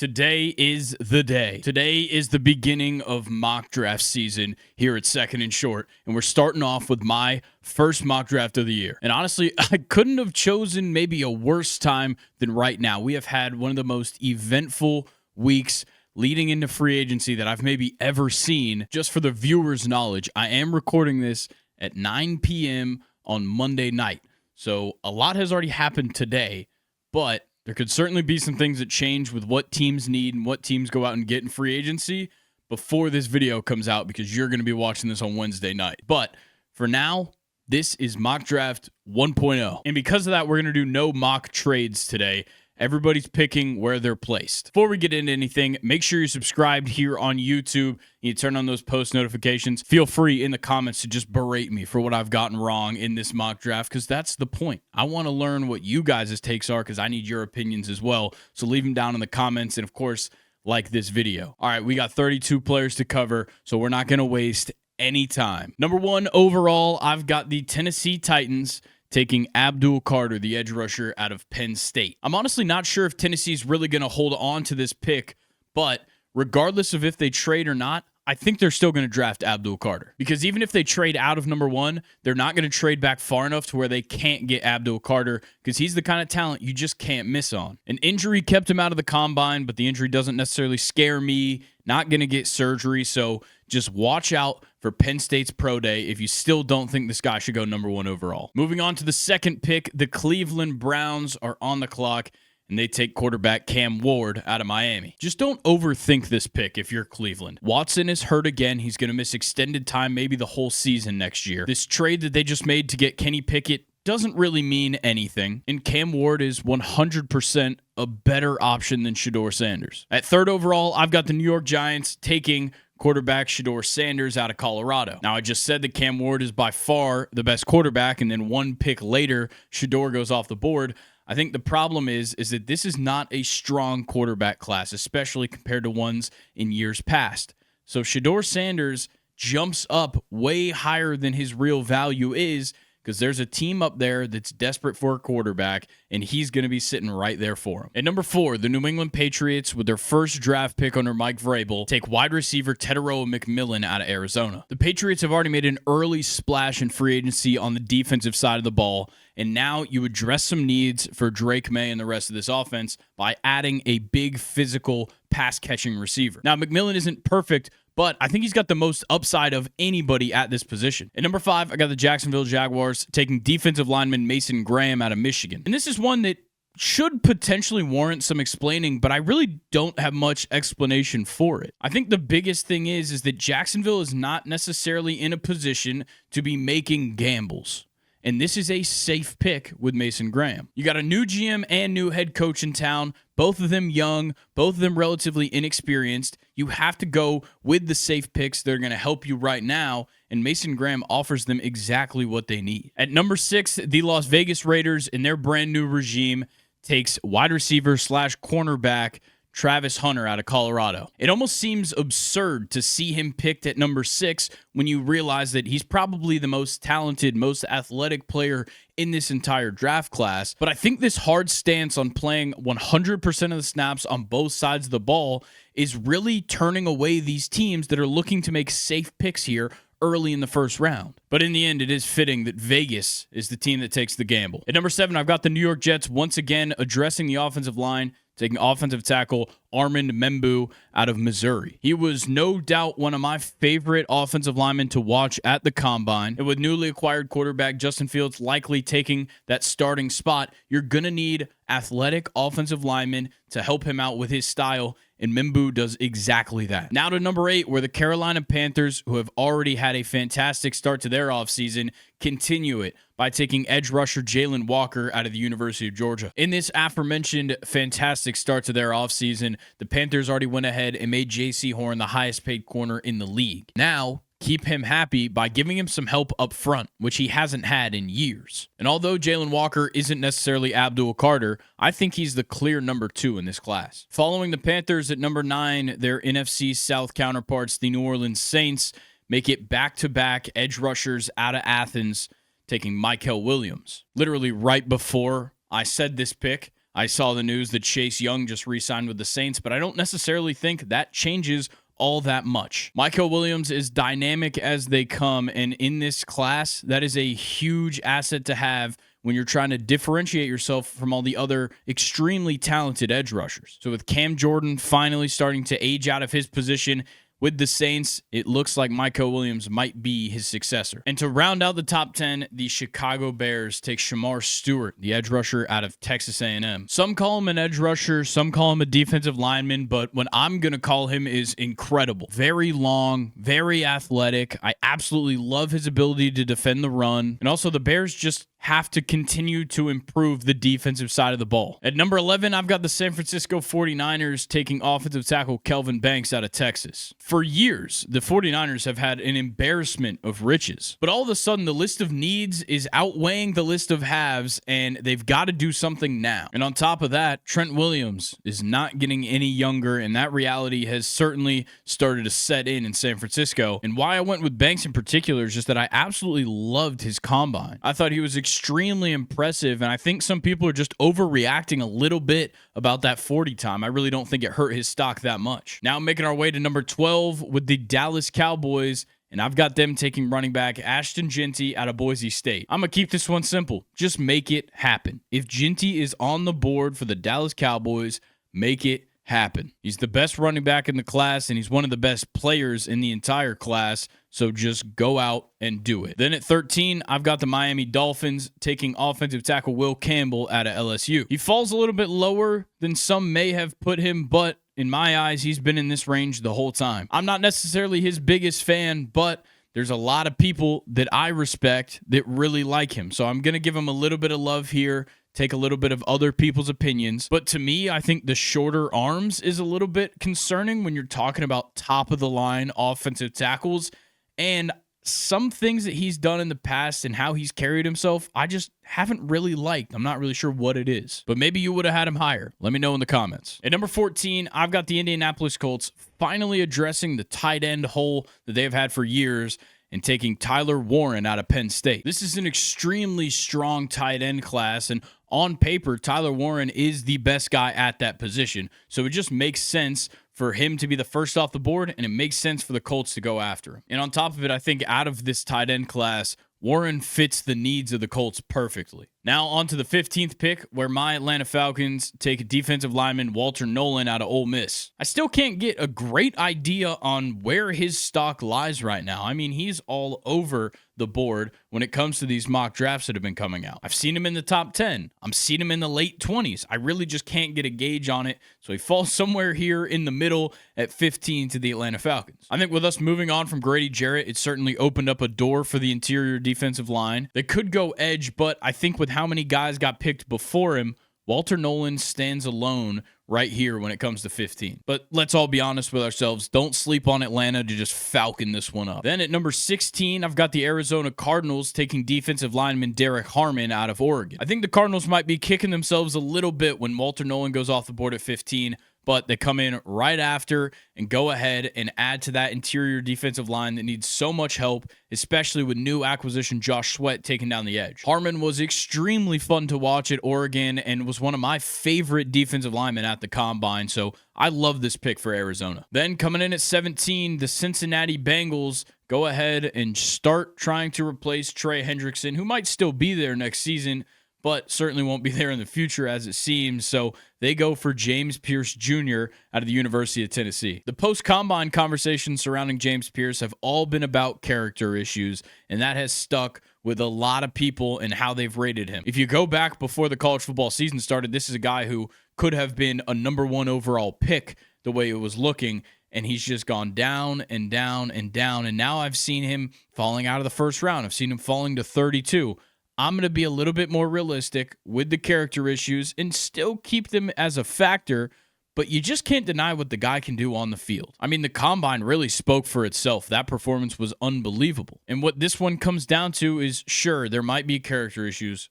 Today is the day. Today is the beginning of mock draft season here at Second and Short, and we're starting off with my first mock draft of the year. And honestly, I couldn't have chosen maybe a worse time than right now. We have had one of the most eventful weeks leading into free agency that I've maybe ever seen. Just for the viewers' knowledge, I am recording this at 9 p.m. on Monday night. So a lot has already happened today, but there could certainly be some things that change with what teams need and what teams go out and get in free agency before this video comes out, because you're going to be watching this on Wednesday night. But for now, this is Mock Draft 1.0. And because of that, we're going to do no mock trades today. Everybody's picking where they're placed. Before we get into anything, make sure you're subscribed here on YouTube. You turn on those post notifications. Feel free in the comments to just berate me for what I've gotten wrong in this mock draft, because that's the point. I want to learn what you guys' takes are, because I need your opinions as well. So leave them down in the comments, and of course, like this video. All right, we got 32 players to cover, so we're not going to waste any time. Number 1 overall, I've got the Tennessee Titans taking Abdul Carter, the edge rusher out of Penn State. I'm honestly not sure if Tennessee's really going to hold on to this pick, but regardless of if they trade or not, I think they're still going to draft Abdul Carter. Because even if they trade out of number 1, they're not going to trade back far enough to where they can't get Abdul Carter, because he's the kind of talent you just can't miss on. An injury kept him out of the combine, but the injury doesn't necessarily scare me. Not going to get surgery, so just watch out for Penn State's pro day if you still don't think this guy should go number 1 overall. Moving on to the second pick, the Cleveland Browns are on the clock, and they take quarterback Cam Ward out of Miami. Just don't overthink this pick if you're Cleveland. Watson is hurt again. He's going to miss extended time, maybe the whole season next year. This trade that they just made to get Kenny Pickett doesn't really mean anything, and Cam Ward is 100% a better option than Shedeur Sanders. At 3rd overall, I've got the New York Giants taking quarterback Shedeur Sanders out of Colorado. Now, I just said that Cam Ward is by far the best quarterback, and then one pick later, Shedeur goes off the board. I think the problem is that this is not a strong quarterback class, especially compared to ones in years past. So Shedeur Sanders jumps up way higher than his real value is, because there's a team up there that's desperate for a quarterback, and he's going to be sitting right there for him. At number 4, the New England Patriots, with their first draft pick under Mike Vrabel, take wide receiver Tetairoa McMillan out of Arizona. The Patriots have already made an early splash in free agency on the defensive side of the ball, and now you address some needs for Drake May and the rest of this offense by adding a big physical pass-catching receiver. Now, McMillan isn't perfect, but I think he's got the most upside of anybody at this position. At number 5, I got the Jacksonville Jaguars taking defensive lineman Mason Graham out of Michigan. And this is one that should potentially warrant some explaining, but I really don't have much explanation for it. I think the biggest thing is that Jacksonville is not necessarily in a position to be making gambles. And this is a safe pick with Mason Graham. You got a new GM and new head coach in town, both of them young, both of them relatively inexperienced. You have to go with the safe picks that are going to help you right now, and Mason Graham offers them exactly what they need. At number 6, the Las Vegas Raiders, in their brand new regime, takes wide receiver / cornerback Travis Hunter out of Colorado. It almost seems absurd to see him picked at number 6 when you realize that he's probably the most talented, most athletic player in this entire draft class. But I think this hard stance on playing 100% of the snaps on both sides of the ball is really turning away these teams that are looking to make safe picks here early in the first round. But in the end, it is fitting that Vegas is the team that takes the gamble. At number 7, I've got the New York Jets once again addressing the offensive line, taking offensive tackle Armand Membu out of Missouri. He was no doubt one of my favorite offensive linemen to watch at the Combine. And with newly acquired quarterback Justin Fields likely taking that starting spot, you're going to need athletic offensive linemen to help him out with his style, and Membu does exactly that. Now to number 8, where the Carolina Panthers, who have already had a fantastic start to their offseason, continue it by taking edge rusher Jalen Walker out of the University of Georgia. In this aforementioned fantastic start to their offseason, the Panthers already went ahead and made J.C. Horn the highest paid corner in the league. Now, keep him happy by giving him some help up front, which he hasn't had in years. And although Jalen Walker isn't necessarily Abdul Carter, I think he's the clear number 2 in this class. Following the Panthers at number 9, their NFC South counterparts, the New Orleans Saints, make it back-to-back edge rushers out of Athens, taking Mykel Williams. Literally right before I said this pick, I saw the news that Chase Young just re-signed with the Saints, but I don't necessarily think that changes all that much. Michael Williams is dynamic as they come, and in this class, that is a huge asset to have when you're trying to differentiate yourself from all the other extremely talented edge rushers. So with Cam Jordan finally starting to age out of his position with the Saints, it looks like Michael Williams might be his successor. And to round out the top 10, the Chicago Bears take Shamar Stewart, the edge rusher out of Texas A&M. Some call him an edge rusher, some call him a defensive lineman, but what I'm going to call him is incredible. Very long, very athletic. I absolutely love his ability to defend the run. And also the Bears just have to continue to improve the defensive side of the ball. At number 11, I've got the San Francisco 49ers taking offensive tackle Kelvin Banks out of Texas. For years, the 49ers have had an embarrassment of riches, but all of a sudden the list of needs is outweighing the list of haves, and they've got to do something now. And on top of that, Trent Williams is not getting any younger, and that reality has certainly started to set in San Francisco. And why I went with Banks in particular is just that I absolutely loved his combine. I thought he was extremely impressive, and I think some people are just overreacting a little bit about that 40 time. I really don't think it hurt his stock that much. Now making our way to number 12 with the Dallas Cowboys, and I've got them taking running back Ashton Jeanty out of Boise State. I'm going to keep this one simple. Just make it happen. If Jeanty is on the board for the Dallas Cowboys, make it happen. He's the best running back in the class, and he's one of the best players in the entire class. So just go out and do it. Then at 13, I've got the Miami Dolphins taking offensive tackle Will Campbell out of LSU. He falls a little bit lower than some may have put him, but in my eyes, he's been in this range the whole time. I'm not necessarily his biggest fan, but there's a lot of people that I respect that really like him. So I'm going to give him a little bit of love here, take a little bit of other people's opinions. But to me, I think the shorter arms is a little bit concerning when you're talking about top of the line offensive tackles. And some things that he's done in the past and how he's carried himself, I just haven't really liked. I'm not really sure what it is. But maybe you would have had him higher. Let me know in the comments. At number 14, I've got the Indianapolis Colts finally addressing the tight end hole that they've had for years and taking Tyler Warren out of Penn State. This is an extremely strong tight end class, and on paper, Tyler Warren is the best guy at that position. So it just makes sense for him to be the first off the board, and it makes sense for the Colts to go after him. And on top of it, I think out of this tight end class, Warren fits the needs of the Colts perfectly. Now on to the 15th pick, where my Atlanta Falcons take defensive lineman Walter Nolan out of Ole Miss. I still can't get a great idea on where his stock lies right now. I mean, he's all over the board when it comes to these mock drafts that have been coming out. I've seen him in the top 10. I'm seeing him in the late 20s. I really just can't get a gauge on it. So he falls somewhere here in the middle at 15 to the Atlanta Falcons. I think with us moving on from Grady Jarrett, it certainly opened up a door for the interior defensive line. They could go edge, but I think with how many guys got picked before him, Walter Nolan stands alone right here when it comes to 15. But let's all be honest with ourselves. Don't sleep on Atlanta to just falcon this one up. Then at number 16, I've got the Arizona Cardinals taking defensive lineman Derek Harmon out of Oregon. I think the Cardinals might be kicking themselves a little bit when Walter Nolan goes off the board at 15, but they come in right after and go ahead and add to that interior defensive line that needs so much help, especially with new acquisition Josh Sweat taking down the edge. Harmon was extremely fun to watch at Oregon and was one of my favorite defensive linemen at the Combine, so I love this pick for Arizona. Then coming in at 17, the Cincinnati Bengals go ahead and start trying to replace Trey Hendrickson, who might still be there next season, but certainly won't be there in the future as it seems. So they go for James Pierce Jr. out of the University of Tennessee. The post-combine conversations surrounding James Pierce have all been about character issues, and that has stuck with a lot of people and how they've rated him. If you go back before the college football season started, this is a guy who could have been a number one overall pick the way it was looking, and he's just gone down and down and down, and now I've seen him falling out of the first round. I've seen him falling to 32. I'm going to be a little bit more realistic with the character issues and still keep them as a factor, but you just can't deny what the guy can do on the field. I mean, the Combine really spoke for itself. That performance was unbelievable. And what this one comes down to is, sure, there might be character issues,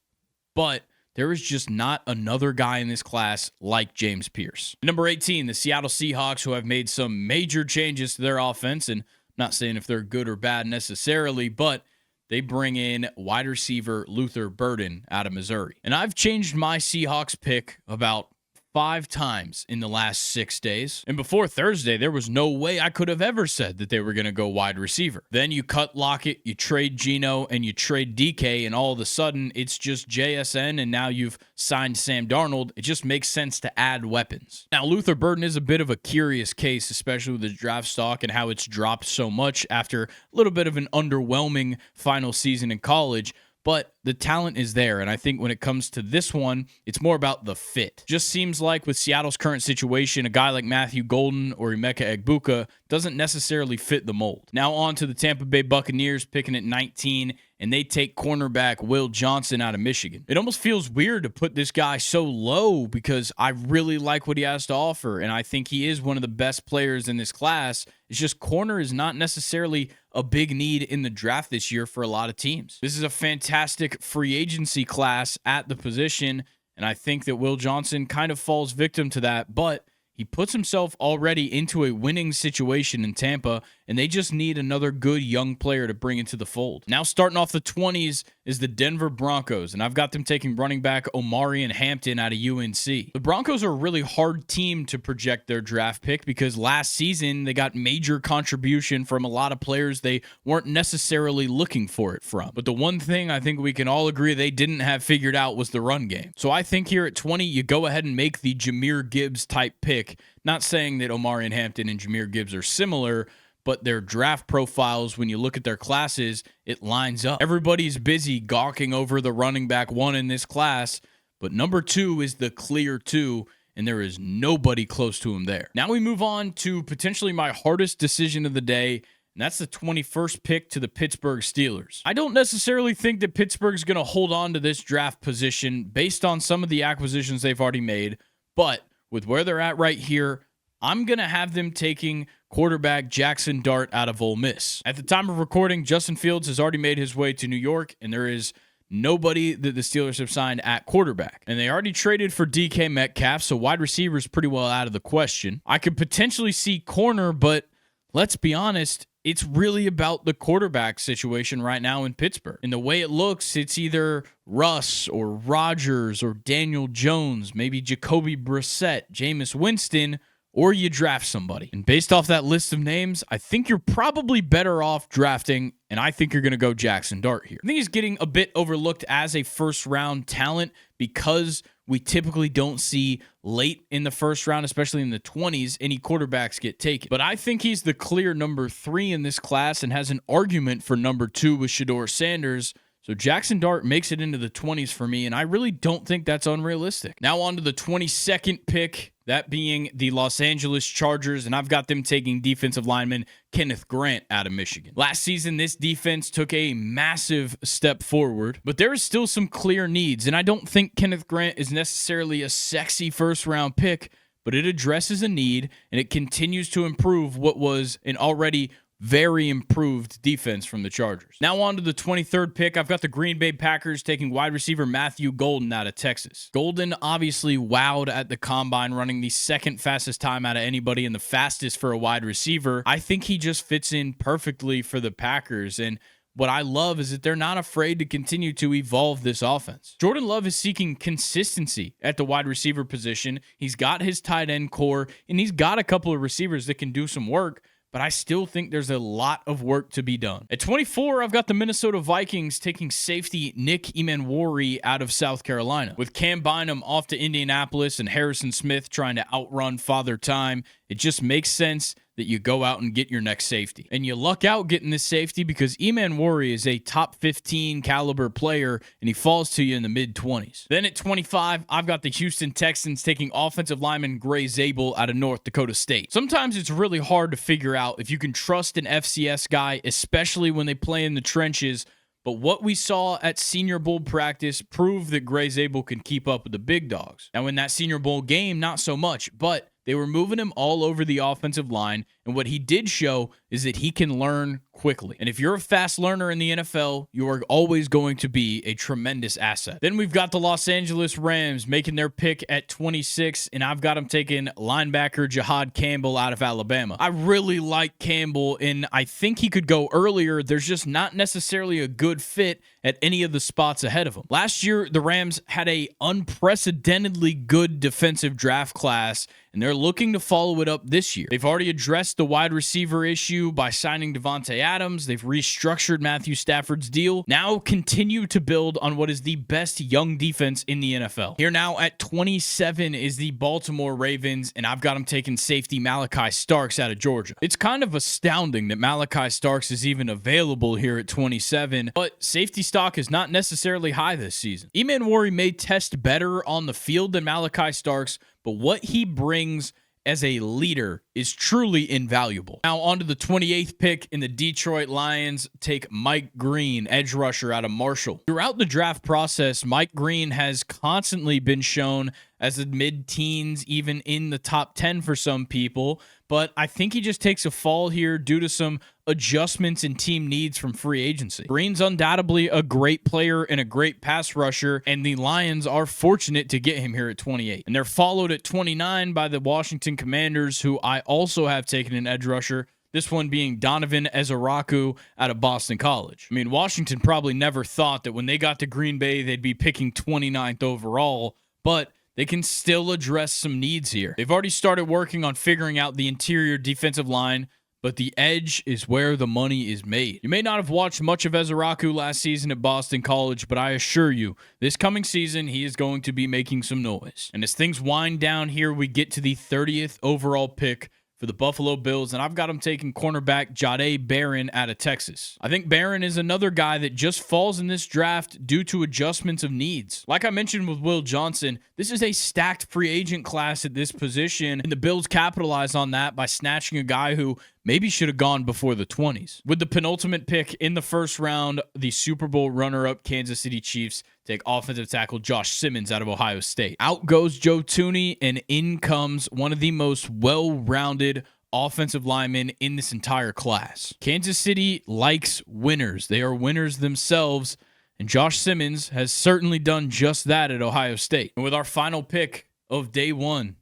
but there is just not another guy in this class like James Pierce. Number 18, the Seattle Seahawks, who have made some major changes to their offense, and I'm not saying if they're good or bad necessarily, but they bring in wide receiver Luther Burden out of Missouri. And I've changed my Seahawks pick about 5 times in the last 6 days. And before Thursday, there was no way I could have ever said that they were going to go wide receiver. Then you cut Lockett, you trade Geno, and you trade DK, and all of a sudden, it's just JSN, and now you've signed Sam Darnold. It just makes sense to add weapons. Now, Luther Burden is a bit of a curious case, especially with his draft stock and how it's dropped so much after a little bit of an underwhelming final season in college. But the talent is there, and I think when it comes to this one, it's more about the fit. Just seems like with Seattle's current situation, a guy like Matthew Golden or Emeka Egbuka doesn't necessarily fit the mold. Now on to the Tampa Bay Buccaneers, picking at 19, and they take cornerback Will Johnson out of Michigan. It almost feels weird to put this guy so low because I really like what he has to offer, and I think he is one of the best players in this class. It's just corner is not necessarily a big need in the draft this year for a lot of teams. This is a fantastic free agency class at the position, and I think that Will Johnson kind of falls victim to that, but he puts himself already into a winning situation in Tampa, and they just need another good young player to bring into the fold. Now starting off the 20s is the Denver Broncos, and I've got them taking running back Omarion Hampton out of UNC. The Broncos are a really hard team to project their draft pick because last season they got major contribution from a lot of players they weren't necessarily looking for it from. But the one thing I think we can all agree they didn't have figured out was the run game. So I think here at 20, you go ahead and make the Jahmyr Gibbs type pick. Not saying that Omarion Hampton and Jahmyr Gibbs are similar, but their draft profiles, when you look at their classes, it lines up. Everybody's busy gawking over the running back 1 in this class, but number 2 is the clear 2, and there is nobody close to him there. Now we move on to potentially my hardest decision of the day, and that's the 21st pick to the Pittsburgh Steelers. I don't necessarily think that Pittsburgh's going to hold on to this draft position based on some of the acquisitions they've already made, but with where they're at right here, I'm going to have them taking quarterback Jackson Dart out of Ole Miss. At the time of recording, Justin Fields has already made his way to New York, and there is nobody that the Steelers have signed at quarterback. And they already traded for DK Metcalf, so wide receiver is pretty well out of the question. I could potentially see corner, but let's be honest, it's really about the quarterback situation right now in Pittsburgh. And the way it looks, it's either Russ or Rodgers or Daniel Jones, maybe Jacoby Brissett, Jameis Winston, or you draft somebody. And based off that list of names, I think you're probably better off drafting, and I think you're going to go Jackson Dart here. I think he's getting a bit overlooked as a first-round talent because we typically don't see late in the first round, especially in the 20s, any quarterbacks get taken. But I think he's the clear number 3 in this class and has an argument for number 2 with Shedeur Sanders. So Jackson Dart makes it into the 20s for me, and I really don't think that's unrealistic. Now on to the 22nd pick, that being the Los Angeles Chargers, and I've got them taking defensive lineman Kenneth Grant out of Michigan. Last season, this defense took a massive step forward, but there is still some clear needs, and I don't think Kenneth Grant is necessarily a sexy first-round pick, but it addresses a need, and it continues to improve what was an already very improved defense from the Chargers. Now on to the 23rd pick. I've got the Green Bay Packers taking wide receiver Matthew Golden out of Texas. Golden obviously wowed at the combine, running the second fastest time out of anybody and the fastest for a wide receiver. I think he just fits in perfectly for the Packers, and what I love is that they're not afraid to continue to evolve this offense. Jordan Love is seeking consistency at the wide receiver position. He's got his tight end core, and he's got a couple of receivers that can do some work, but I still think there's a lot of work to be done. At 24, I've got the Minnesota Vikings taking safety Nick Emanwori out of South Carolina. With Cam Bynum off to Indianapolis and Harrison Smith trying to outrun Father Time, it just makes sense that you go out and get your next safety. And you luck out getting this safety because Emanwori is a top 15 caliber player, and he falls to you in the mid-20s. Then at 25, I've got the Houston Texans taking offensive lineman Gray Zabel out of North Dakota State. Sometimes it's really hard to figure out if you can trust an FCS guy, especially when they play in the trenches, but what we saw at Senior Bowl practice proved that Gray Zabel can keep up with the big dogs. Now in that Senior Bowl game, not so much, but They were moving him all over the offensive line, and what he did show is that he can learn quickly. And if you're a fast learner in the NFL, you are always going to be a tremendous asset. Then we've got the Los Angeles Rams making their pick at 26, and I've got them taking linebacker Jahad Campbell out of Alabama. I really like Campbell, and I think he could go earlier. There's just not necessarily a good fit at any of the spots ahead of him. Last year, the Rams had a unprecedentedly good defensive draft class, and they're looking to follow it up this year. They've already addressed the wide receiver issue by signing Devontae Adams. They've restructured Matthew Stafford's deal. Now continue to build on what is the best young defense in the NFL. Here now at 27 is the Baltimore Ravens, and I've got them taking safety Malachi Starks out of Georgia. It's kind of astounding that Malachi Starks is even available here at 27, but safety stock is not necessarily high this season. Eman may test better on the field than Malachi Starks, but what he brings as a leader is truly invaluable. Now on to the 28th pick, in the Detroit Lions take Mike Green, edge rusher out of Marshall. Throughout the draft process, Mike Green has constantly been shown as a mid-teens, even in the top 10 for some people, but I think he just takes a fall here due to some adjustments in team needs from free agency. Green's undoubtedly a great player and a great pass rusher, and the Lions are fortunate to get him here at 28. And they're followed at 29 by the Washington Commanders, who I also have taken an edge rusher, this one being Donovan Ezaraku out of Boston College. I mean, Washington probably never thought that when they got to Green Bay, they'd be picking 29th overall, but they can still address some needs here. They've already started working on figuring out the interior defensive line, but the edge is where the money is made. You may not have watched much of Ezaraku last season at Boston College, but I assure you, this coming season, he is going to be making some noise. And as things wind down here, we get to the 30th overall pick for the Buffalo Bills, and I've got them taking cornerback Jahdae Barron out of Texas. I think Barron is another guy that just falls in this draft due to adjustments of needs. Like I mentioned with Will Johnson, this is a stacked free agent class at this position, and the Bills capitalize on that by snatching a guy who maybe should have gone before the 20s. With the penultimate pick in the first round, the Super Bowl runner-up Kansas City Chiefs take offensive tackle Josh Simmons out of Ohio State. Out goes Joe Thuney, and in comes one of the most well-rounded offensive linemen in this entire class. Kansas City likes winners. They are winners themselves, and Josh Simmons has certainly done just that at Ohio State. And with our final pick of day one,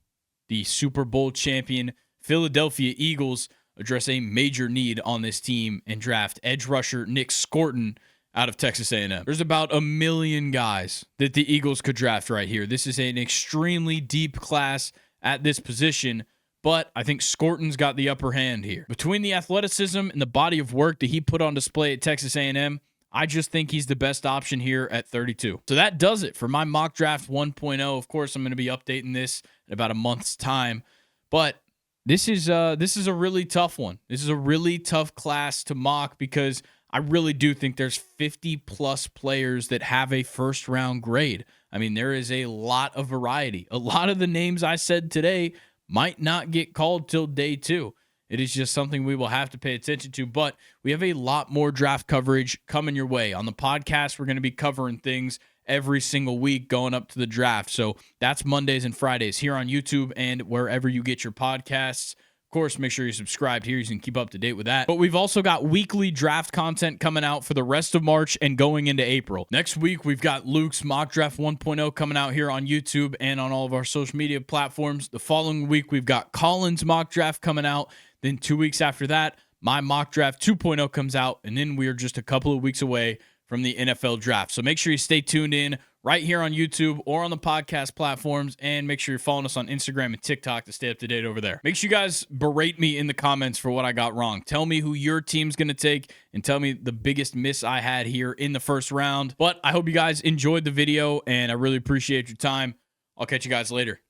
the Super Bowl champion Philadelphia Eagles address a major need on this team and draft edge rusher Nick Scorton out of Texas A&M. There's about 1 million guys that the Eagles could draft right here. This is an extremely deep class at this position, but I think Scorton's got the upper hand here. Between the athleticism and the body of work that he put on display at Texas A&M, I just think he's the best option here at 32. So that does it for my mock draft 1.0. Of course, I'm going to be updating this in about a month's time, but this is a really tough one. This is a really tough class to mock because I really do think there's 50-plus players that have a first-round grade. I mean, there is a lot of variety. A lot of the names I said today might not get called till day 2. It is just something we will have to pay attention to, but we have a lot more draft coverage coming your way. On the podcast, we're going to be covering things every single week going up to the draft. So that's Mondays and Fridays here on YouTube and wherever you get your podcasts. Of course, make sure you subscribe here so you can keep up to date with that. But we've also got weekly draft content coming out for the rest of March and going into April. Next week, we've got Luke's Mock Draft 1.0 coming out here on YouTube and on all of our social media platforms. The following week, we've got Colin's Mock Draft coming out. Then 2 weeks after that, my Mock Draft 2.0 comes out. And then we are just a couple of weeks away from the NFL Draft. So make sure you stay tuned in right here on YouTube or on the podcast platforms, and make sure you're following us on Instagram and TikTok to stay up to date over there. Make sure you guys berate me in the comments for what I got wrong. Tell me who your team's going to take and tell me the biggest miss I had here in the first round. But I hope you guys enjoyed the video, and I really appreciate your time. I'll catch you guys later.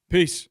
Peace.